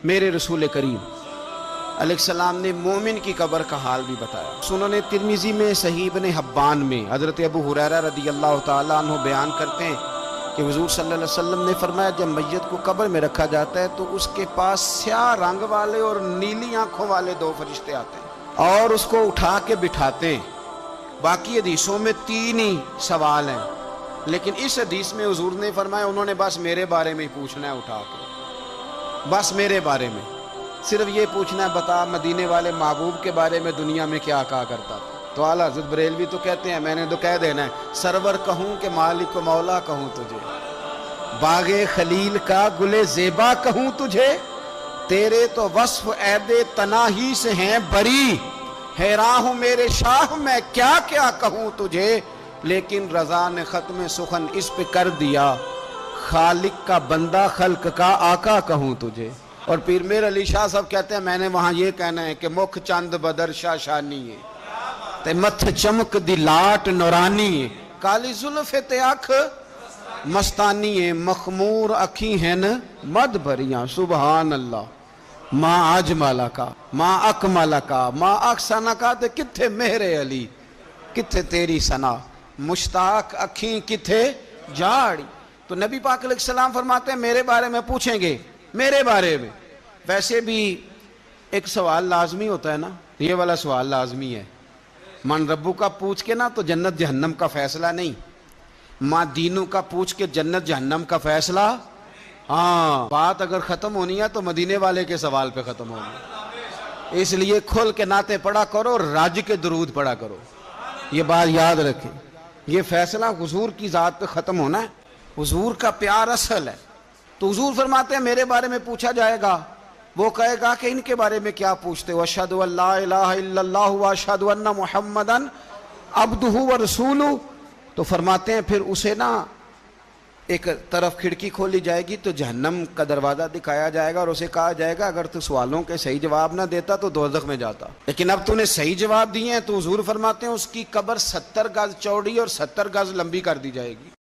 میرے رسول کریم علیہ السلام نے مومن کی قبر کا حال بھی بتایا۔ سنن ترمذی میں، صحیح ابن حبان میں حضرت ابو ہریرہ رضی اللہ تعالیٰ عنہ بیان کرتے ہیں کہ حضور صلی اللہ علیہ وسلم نے فرمایا جب میت کو قبر میں رکھا جاتا ہے تو اس کے پاس سیاہ رنگ والے اور نیلی آنکھوں والے دو فرشتے آتے ہیں اور اس کو اٹھا کے بٹھاتے ہیں۔ باقی حدیثوں میں 3 ہی سوال ہیں، لیکن اس حدیث میں حضور نے فرمایا انہوں نے بس میرے بارے میں ہی پوچھنا ہے، اٹھا کے بس میرے بارے میں صرف یہ پوچھنا ہے، بتا مدینے والے محبوب کے بارے میں دنیا میں کیا کہا کرتا تھا؟ تو اعلیٰ حضرت بریلوی تو کہتے ہیں میں نے تو کہہ دینا ہے، سرور کہوں کہ مالک و مولا کہوں تجھے، باغ خلیل کا گل زیبا کہوں تجھے، تیرے تو وصف عیب تناہی سے ہیں بری، حیران ہوں میرے شاہ میں کیا کیا کہوں تجھے، لیکن رضا نے ختم سخن اس پہ کر دیا، خالق کا بندہ خلق کا آقا کہوں تجھے۔ اور پیر میر علی شاہ صاحب کہتے ہیں میں نے وہاں یہ کہنا ہے کہ مکھ چند بدر شاہ شانی ہے تے متھ چمک دی لاٹ نورانی ہے، کالی زلف تے اکھ مستانی ہے، مخمور اکھی ہیں مد بھریاں، سبحان اللہ، ماں اجمالا کا ماں اکمالا کا ماں اکسانا کا تے کتھے مہر علی، کتھے تیری ثنا، مشتاق اکھیں کتھے جاڑی۔ تو نبی پاک علیہ السلام فرماتے ہیں میرے بارے میں پوچھیں گے، میرے بارے میں۔ ویسے بھی ایک سوال لازمی ہوتا ہے نا، یہ والا سوال لازمی ہے، من ربو کا پوچھ کے نا تو جنت جہنم کا فیصلہ نہیں، ماں دینوں کا پوچھ کے جنت جہنم کا فیصلہ، ہاں بات اگر ختم ہونی ہے تو مدینے والے کے سوال پہ ختم ہونی ہے، اس لیے کھل کے نعتیں پڑھا کرو، راج کے درود پڑھا کرو، یہ بات یاد رکھیں، یہ فیصلہ حضور کی ذات پہ ختم ہونا ہے، حضور کا پیار اصل ہے۔ تو حضور فرماتے ہیں میرے بارے میں پوچھا جائے گا، وہ کہے گا کہ ان کے بارے میں کیا پوچھتے ہو، اشہد ان لا الہ الا اللہ واشہد ان محمدن عبدہ ورسولہ، تو فرماتے ہیں پھر اسے نا ایک طرف کھڑکی کھولی جائے گی تو جہنم کا دروازہ دکھایا جائے گا اور اسے کہا جائے گا اگر تو سوالوں کے صحیح جواب نہ دیتا تو دوزخ میں جاتا، لیکن اب تو نے صحیح جواب دیے ہیں، تو حضور فرماتے ہیں اس کی قبر 70 گز چوڑی اور 70 گز لمبی کر دی جائے گی۔